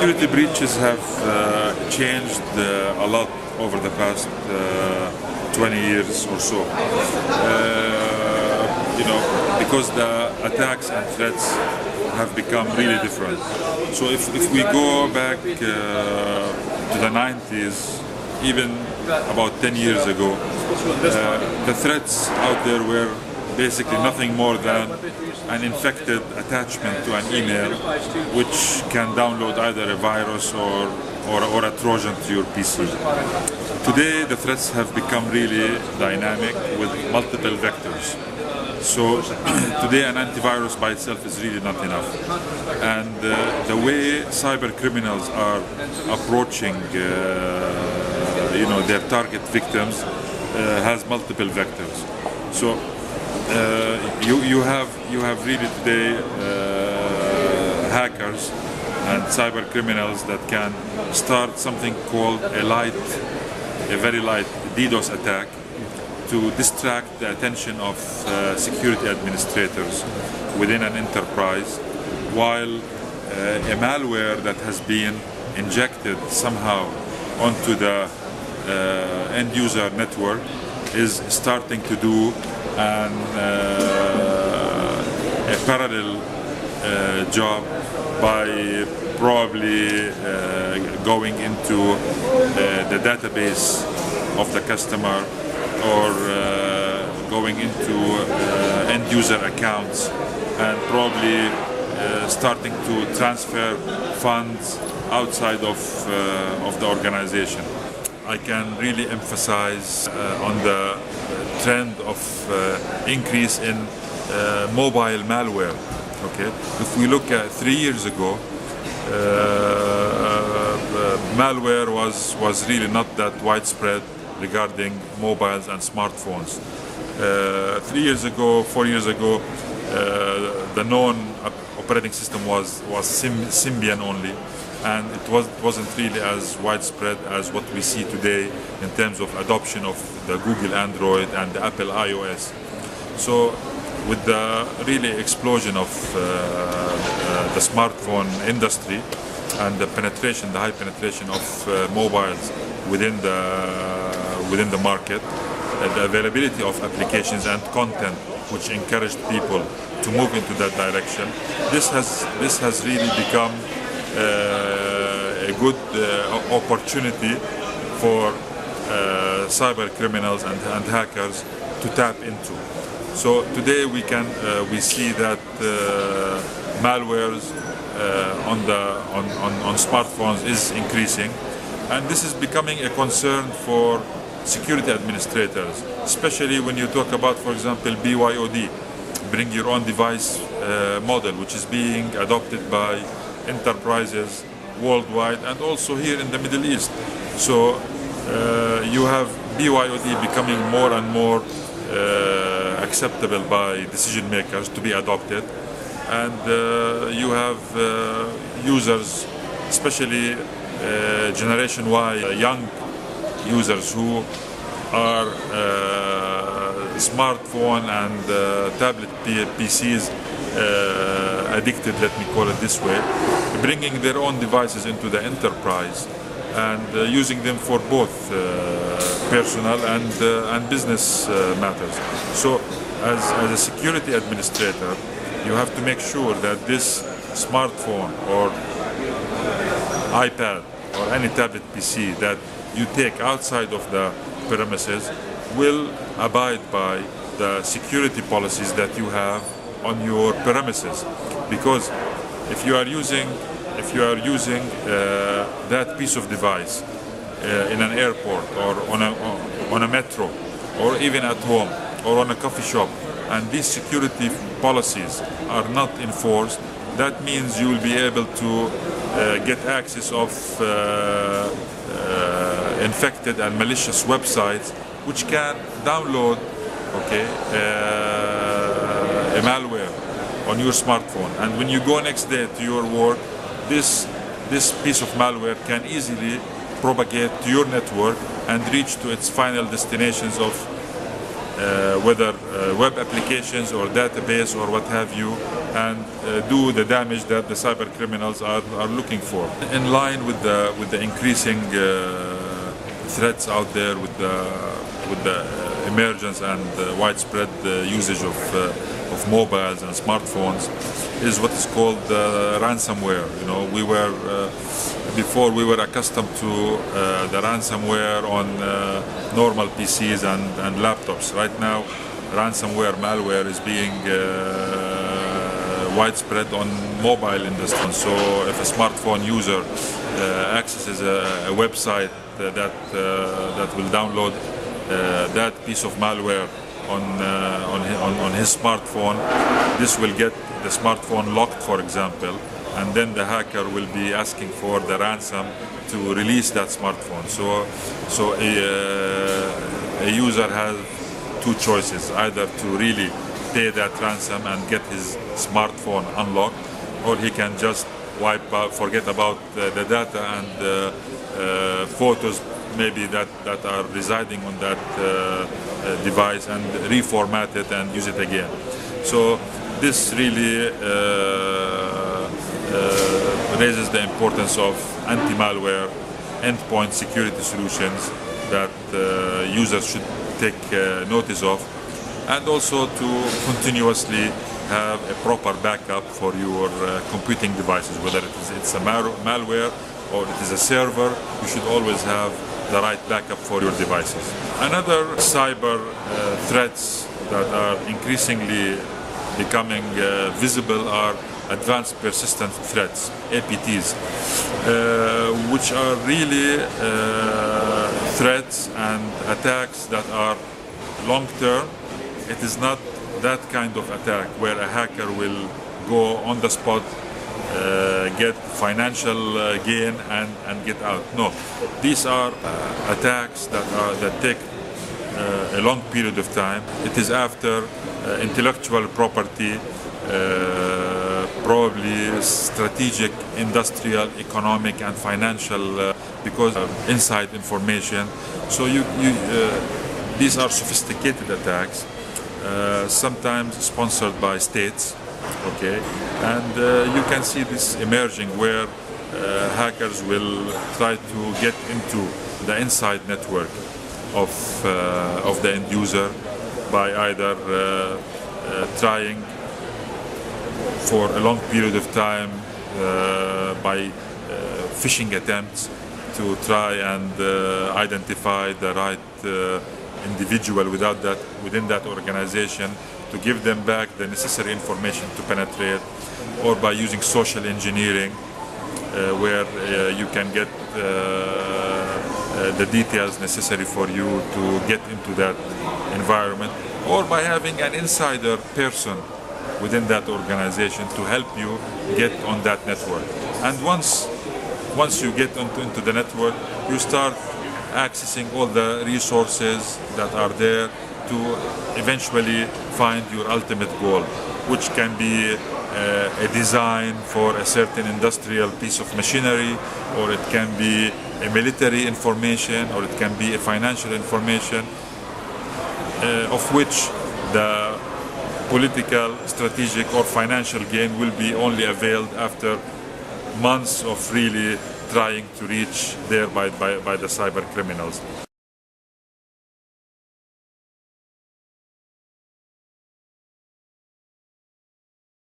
security breaches have changed a lot over the past 20 years or so. Because the attacks and threats have become really different. So if we go back to the 90s, even about 10 years ago, the threats out there were basically nothing more than an infected attachment to an email which can download either a virus or a Trojan to your PC. Today the threats have become really dynamic with multiple vectors. So today an antivirus by itself is really not enough. And the way cyber criminals are approaching their target victims has multiple vectors. So you have really today hackers and cyber criminals that can start something called a very light DDoS attack to distract the attention of security administrators within an enterprise, while a malware that has been injected somehow onto the end user network is starting to do a parallel job by probably going into the database of the customer or going into end user accounts and probably starting to transfer funds outside of the organization. I can really emphasize on the trend of increase in mobile malware. Okay, if we look at 3 years ago, malware was really not that widespread regarding mobiles and smartphones. 3 years ago, 4 years ago, the known operating system was Symbian only, and it wasn't really as widespread as what we see today in terms of adoption of the Google Android and the Apple iOS. So with the really explosion of the smartphone industry and the high penetration of mobiles within the market, the availability of applications and content which encouraged people to move into that direction, this has really become a good opportunity for cyber criminals and hackers to tap into. So today we see that malwares on smartphones is increasing, and this is becoming a concern for security administrators, especially when you talk about, for example, BYOD, bring your own device model, which is being adopted by enterprises worldwide and also here in the Middle East. So you have BYOD becoming more and more acceptable by decision makers to be adopted, and you have users, especially Generation Y, young users who are smartphone and tablet PCs addicted, let me call it this way, bringing their own devices into the enterprise and using them for both personal and business matters. So as a security administrator, you have to make sure that this smartphone or iPad or any tablet PC that you take outside of the premises will abide by the security policies that you have on your premises. Because if you are using that piece of device in an airport or on a metro or even at home or on a coffee shop, and these security policies are not enforced, that means you will be able to get access of infected and malicious websites which can download a malware on your smartphone, and when you go next day to your work, this piece of malware can easily propagate to your network and reach to its final destinations of whether web applications or database or what have you, and do the damage that the cyber criminals are looking for. In line with the increasing threats out there, with the emergence and widespread usage of mobiles and smartphones, is what is called ransomware. You know, before we were accustomed to the ransomware on normal PCs and laptops. Right now, ransomware malware is being widespread on mobile industry. So if a smartphone user accesses a website that will download that piece of malware on his smartphone, this will get the smartphone locked, for example, and then the hacker will be asking for the ransom to release that smartphone. So a user has two choices: either to really pay that ransom and get his smartphone unlocked, or he can just forget about the data and photos maybe that are residing on that device, and reformat it and use it again. So this really raises the importance of anti-malware endpoint security solutions that users should take notice of, and also to continuously have a proper backup for your computing devices, whether it's a malware or it is a server. You should always have the right backup for your devices. Another cyber threats that are increasingly becoming visible are advanced persistent threats, APTs, which are really threats and attacks that are long-term. It is not that kind of attack where a hacker will go on the spot, get financial gain and get out. No, these are attacks that take a long period of time. It is after intellectual property, probably strategic, industrial, economic and financial, because of inside information. So these are sophisticated attacks, sometimes sponsored by states. Okay, and you can see this emerging where hackers will try to get into the inside network of the end user by either trying for a long period of time by phishing attempts to try and identify the right individual within that organization, to give them back the necessary information to penetrate, or by using social engineering, where you can get the details necessary for you to get into that environment, or by having an insider person within that organization to help you get on that network. And once you get into the network, you start accessing all the resources that are there to eventually find your ultimate goal, which can be a design for a certain industrial piece of machinery, or it can be a military information, or it can be a financial information, of which the political, strategic or financial gain will be only availed after months of really trying to reach there by the cyber criminals.